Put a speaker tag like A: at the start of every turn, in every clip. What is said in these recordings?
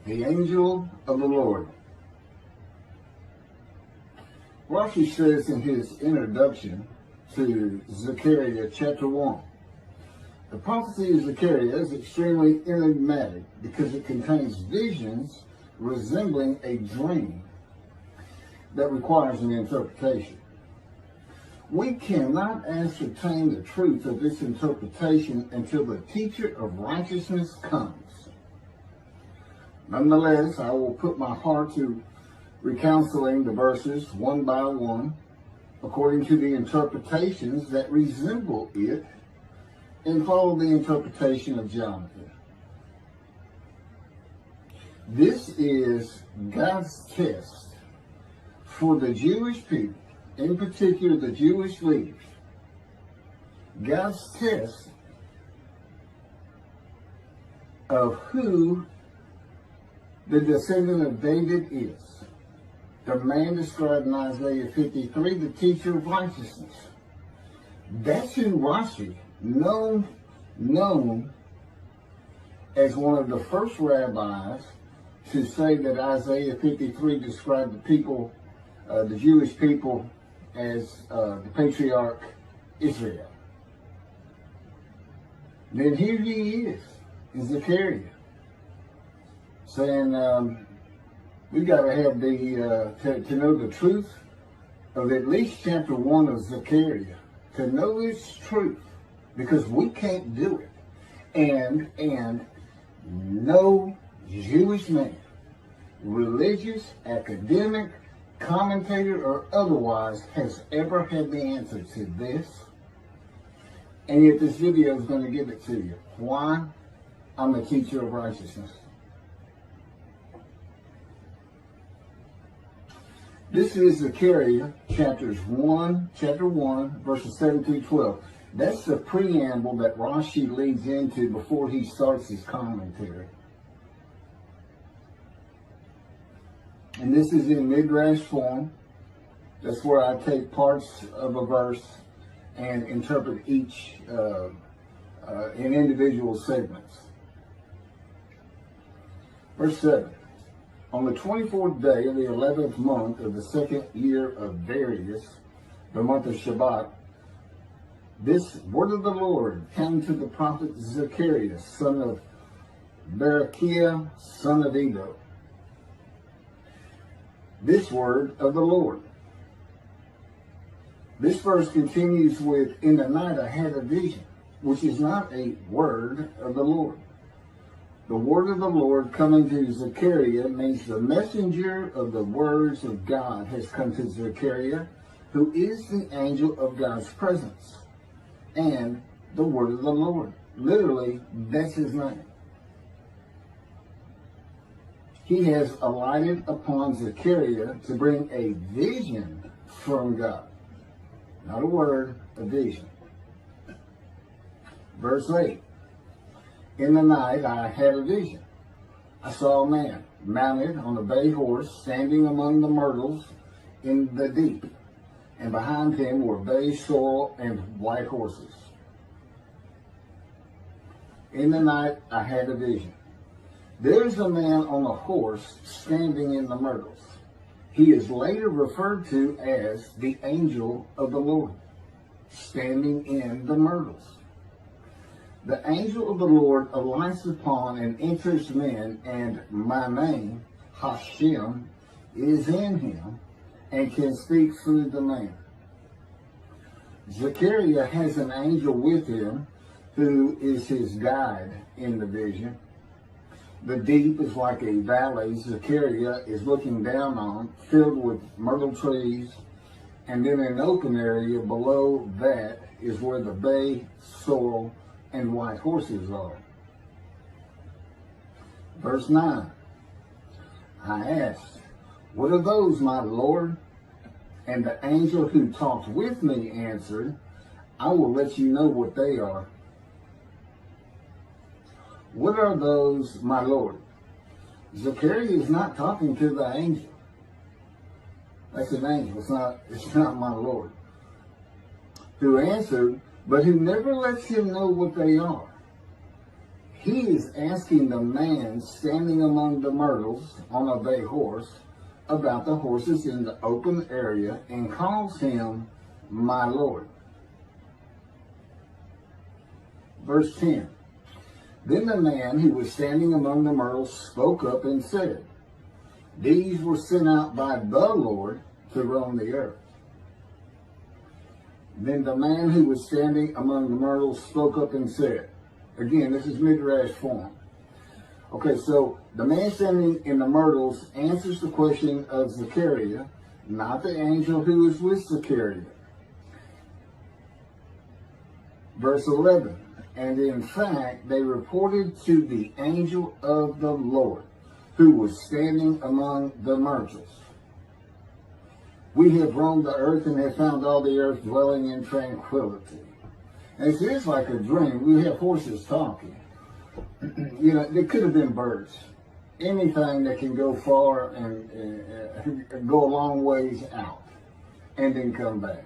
A: The angel of the Lord. Rashi says in his introduction to Zechariah chapter 1, the prophecy of Zechariah is extremely enigmatic because it contains visions resembling a dream that requires an interpretation. We cannot ascertain the truth of this interpretation until the teacher of righteousness comes. Nonetheless, I will put my heart to recounseling the verses one by one, according to the interpretations that resemble it, and follow the interpretation of Jonathan. This is God's test for the Jewish people, in particular the Jewish leaders. God's test of who the descendant of David is. The man described in Isaiah 53, the teacher of righteousness. That's who Rashi, known as one of the first rabbis to say that Isaiah 53 described the people, the Jewish people, as the patriarch Israel. Then here he is, in Zechariah, saying we got to have to know the truth of at least chapter 1 of Zechariah, to know its truth, because we can't do it. And no Jewish man, religious, academic, commentator, or otherwise, has ever had the answer to this. And yet this video is going to give it to you. Why? I'm a teacher of righteousness. This is Zechariah chapter 1, verses 7 through 12. That's the preamble that Rashi leads into before he starts his commentary. And this is in midrash form. That's where I take parts of a verse and interpret each in individual segments. Verse 7. On the 24th day of the 11th month of the second year of Darius, the month of Shabbat, this word of the Lord came to the prophet Zechariah, son of Berechiah, son of Edo. This word of the Lord. This verse continues with, in the night I had a vision, which is not a word of the Lord. The word of the Lord coming to Zechariah means the messenger of the words of God has come to Zechariah, who is the angel of God's presence, and the word of the Lord. Literally, that's his name. He has alighted upon Zechariah to bring a vision from God. Not a word, a vision. Verse 8. In the night I had a vision. I saw a man mounted on a bay horse standing among the myrtles in the deep, and behind him were bay, sorrel, and white horses. In the night I had a vision. There's a man on a horse standing in the myrtles. He is later referred to as the angel of the Lord, standing in the myrtles. The angel of the Lord alights upon and enters men, and my name, Hashem, is in him and can speak through the man. Zechariah has an angel with him who is his guide in the vision. The deep is like a valley Zechariah is looking down on, filled with myrtle trees, and then an open area below that is where the bay, sorrel, and white horses are. Verse 9. I asked, what are those, my Lord? And the angel who talked with me answered, I will let you know what they are. What are those, my Lord? Zechariah is not talking to the angel. That's an angel. It's not my Lord. Who answered, but who never lets him know what they are. he is asking the man standing among the myrtles on a bay horse about the horses in the open area and calls him my Lord. Verse 10. Then the man who was standing among the myrtles spoke up and said, these were sent out by the Lord to roam the earth. Then the man who was standing among the myrtles spoke up and said, again, this is midrash form. Okay, so the man standing in the myrtles answers the question of Zechariah, not the angel who is with Zechariah. Verse 11, and in fact, they reported to the angel of the Lord, who was standing among the myrtles. We have roamed the earth and have found all the earth dwelling in tranquility. And it is like a dream. We have horses talking. You know, they could have been birds. Anything that can go far and go a long ways out and then come back.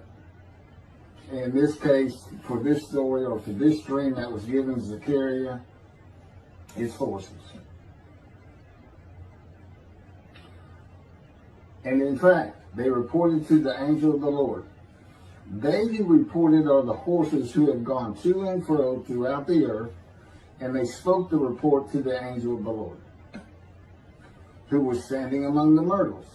A: In this case, for this story or for this dream that was given to Zechariah, it's horses. And in fact, they reported to the angel of the Lord. They who reported are the horses who have gone to and fro throughout the earth, and they spoke the report to the angel of the Lord, who was standing among the myrtles.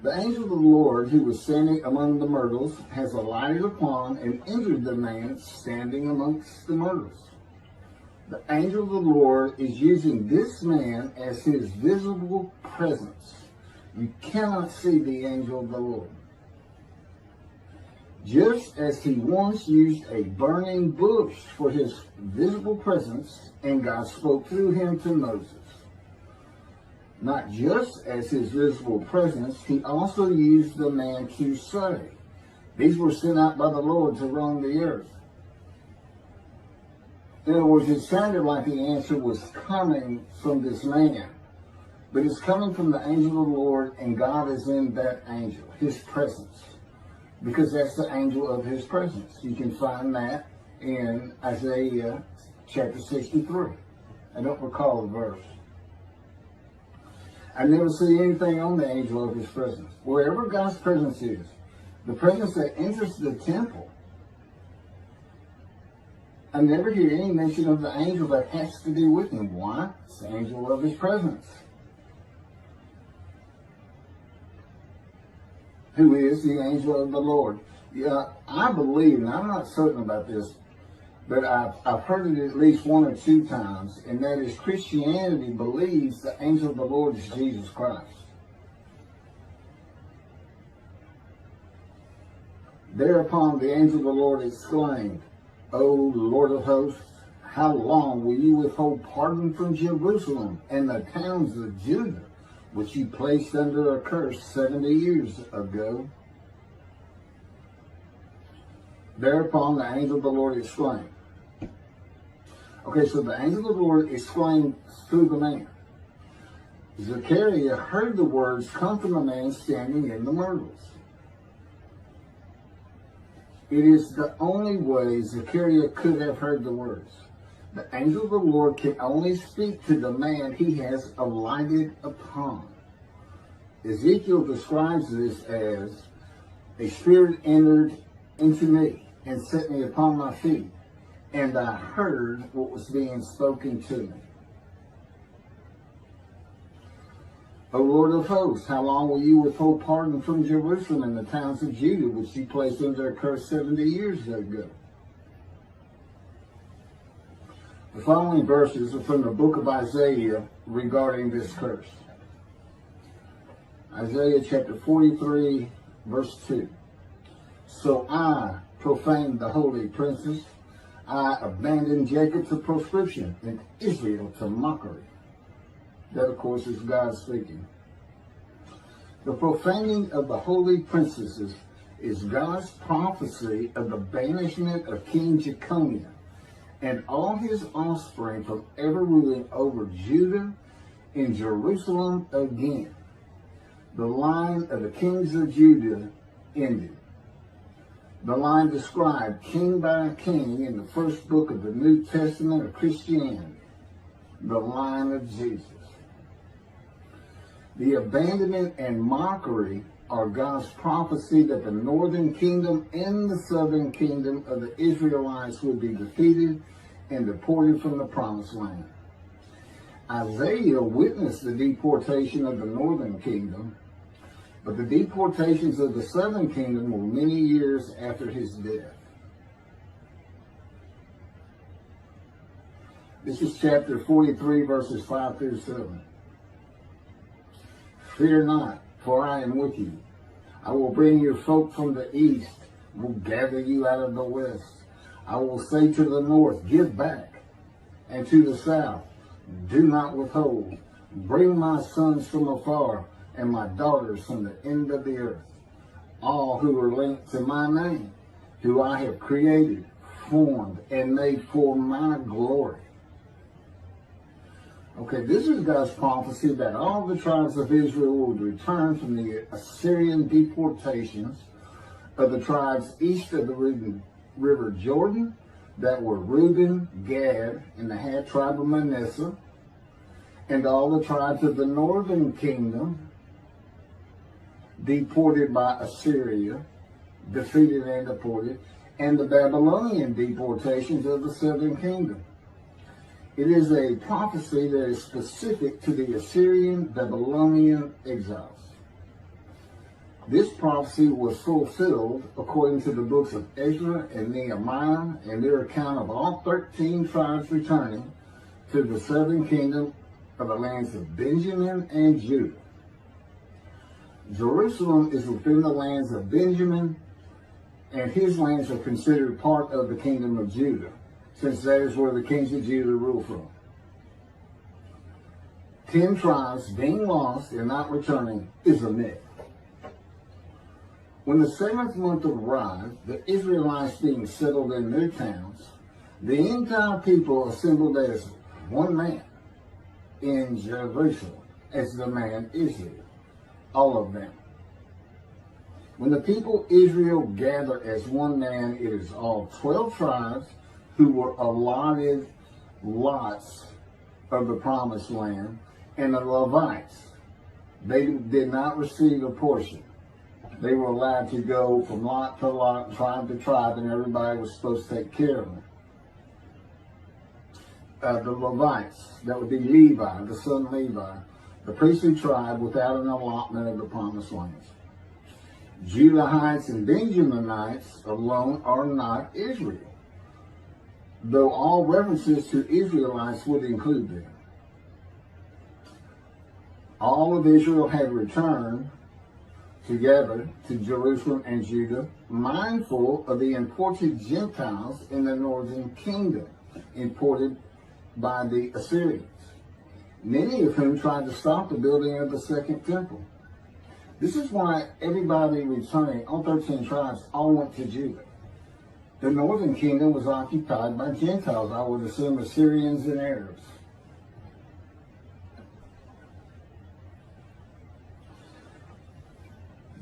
A: The angel of the Lord, who was standing among the myrtles, has alighted upon and entered the man standing amongst the myrtles. The angel of the Lord is using this man as his visible presence. You cannot see the angel of the Lord. Just as he once used a burning bush for his visible presence, and God spoke through him to Moses. Not just as his visible presence, he also used the man to say, these were sent out by the Lord to roam the earth. In other words, it sounded like the answer was coming from this man. But it's coming from the angel of the Lord, and God is in that angel, his presence. Because that's the angel of his presence. You can find that in Isaiah chapter 63. I don't recall the verse. I never see anything on the angel of his presence. Wherever God's presence is, the presence that enters the temple, I never hear any mention of the angel that has to do with him. Why? It's the angel of his presence. Who is the angel of the Lord. Yeah, I believe, and I'm not certain about this, but I've heard it at least one or two times, and that is Christianity believes the angel of the Lord is Jesus Christ. Thereupon the angel of the Lord exclaimed, O Lord of hosts, how long will you withhold pardon from Jerusalem and the towns of Judah, which you placed under a curse 70 years ago? Thereupon the angel of the Lord exclaimed. Okay, so the angel of the Lord exclaimed through the man. Zechariah heard the words come from the man standing in the myrtles. It is the only way Zechariah could have heard the words. The angel of the Lord can only speak to the man he has alighted upon. Ezekiel describes this as, a spirit entered into me and set me upon my feet, and I heard what was being spoken to me. O Lord of hosts, how long will you withhold pardon from Jerusalem and the towns of Judah, which you placed under a curse 70 years ago? The following verses are from the book of Isaiah regarding this curse. Isaiah chapter 43, verse 2. So I profaned the holy princes. I abandoned Jacob to proscription and Israel to mockery. That, of course, is God speaking. The profaning of the holy princesses is God's prophecy of the banishment of King Jeconiah and all his offspring from ever ruling over Judah and Jerusalem again. The line of the kings of Judah ended. The line described king by king in the first book of the New Testament of Christianity. the line of Jesus. The abandonment and mockery are God's prophecy that the northern kingdom and the southern kingdom of the Israelites would be defeated and deported from the promised land. Isaiah witnessed the deportation of the northern kingdom, but the deportations of the southern kingdom were many years after his death. This is chapter 43, verses 5 through 7. Fear not, for I am with you. I will bring your folk from the east, will gather you out of the west. I will say to the north, give back, and to the south, do not withhold. Bring my sons from afar, and my daughters from the end of the earth. All who are linked to my name, who I have created, formed, and made for my glory. Okay, this is God's prophecy that all the tribes of Israel would return from the Assyrian deportations of the tribes east of the river Jordan that were Reuben, Gad, and the half tribe of Manasseh, and all the tribes of the northern kingdom deported by Assyria, defeated and deported, and the Babylonian deportations of the southern kingdom. It is a prophecy that is specific to the Assyrian Babylonian exiles. This prophecy was fulfilled according to the books of Ezra and Nehemiah and their account of all 13 tribes returning to the southern kingdom of the lands of Benjamin and Judah. Jerusalem is within the lands of Benjamin, and his lands are considered part of the kingdom of Judah, since that is where the kings of Judah rule from. 10 tribes being lost and not returning is a myth. When the 7th month arrived, the Israelites being settled in their towns, the entire people assembled as one man in Jerusalem, as the man Israel, all of them. When the people Israel gather as one man, it is all 12 tribes who were allotted lots of the promised land, and the Levites. They did not receive a portion. They were allowed to go from lot to lot, tribe to tribe, and everybody was supposed to take care of them. The Levites, that would be Levi, the son Levi, the priestly tribe without an allotment of the promised lands. Judahites and Benjaminites alone are not Israel, though all references to Israelites would include them. All of Israel had returned together to Jerusalem and Judah, mindful of the imported Gentiles in the northern kingdom, imported by the Assyrians, many of whom tried to stop the building of the second temple. This is why everybody returning, all 13 tribes, all went to Judah. The northern kingdom was occupied by Gentiles, I would assume Assyrians and Arabs.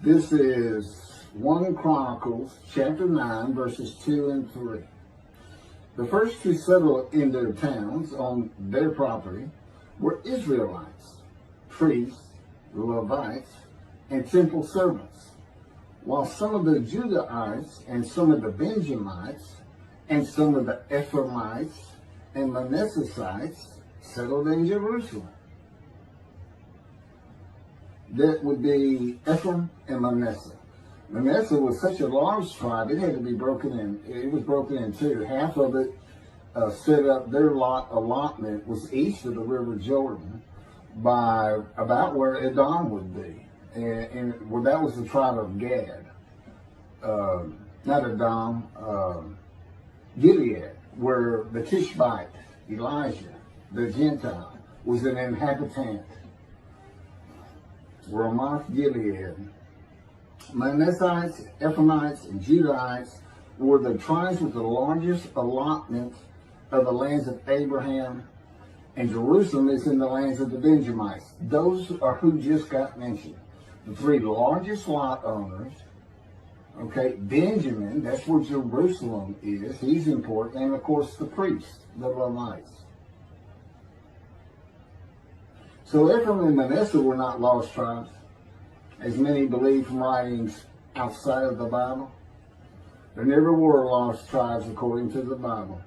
A: This is 1 Chronicles chapter 9, verses 2 and 3. The first to settle in their towns on their property were Israelites, priests, Levites, and temple servants, while some of the Judahites and some of the Benjamites and some of the Ephraimites and Manassesites settled in Jerusalem. That would be Ephraim and Manasseh. Manasseh was such a large tribe, it had to be broken in. It was broken in two. Half of it set up, their allotment was east of the river Jordan by about where Edom would be. And well, that was the tribe of Gad. Not Edom, Gilead, where the Tishbite, Elijah, the Gentile, was an inhabitant. Ramoth Gilead. Manassites, Ephraimites, and Judahites were the tribes with the largest allotment of the lands of Abraham, and Jerusalem is in the lands of the Benjamites. Those are who just got mentioned. The 3 largest lot owners. Okay, Benjamin, that's where Jerusalem is. He's important. And of course the priests, the Levites. So Ephraim and Manasseh were not lost tribes, as many believe from writings outside of the Bible. There never were lost tribes according to the Bible.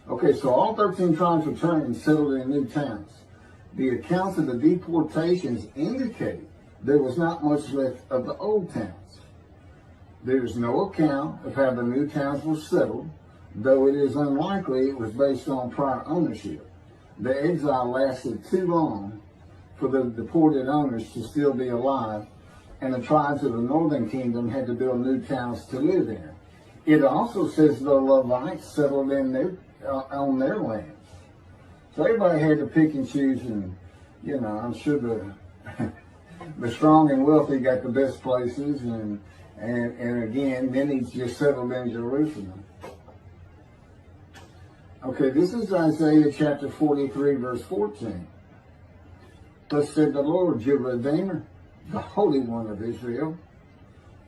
A: Okay, so all 13 tribes returned and settled in new towns. The accounts of the deportations indicate there was not much left of the old towns. There is no account of how the new towns were settled, though it is unlikely it was based on prior ownership. The exile lasted too long for the deported owners to still be alive, and the tribes of the northern kingdom had to build new towns to live in. It also says the Levites settled in on their lands. So everybody had to pick and choose, and I'm sure the strong and wealthy got the best places, and again, many just settled in Jerusalem. Okay, this is Isaiah chapter 43, verse 14. Thus said the Lord, your Redeemer, the Holy One of Israel,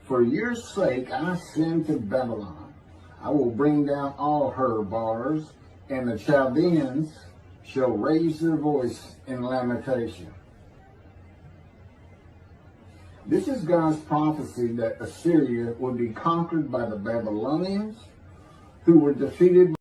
A: for your sake I send to Babylon. I will bring down all her bars, and the Chaldeans shall raise their voice in lamentation. This is God's prophecy that Assyria would be conquered by the Babylonians, who were defeated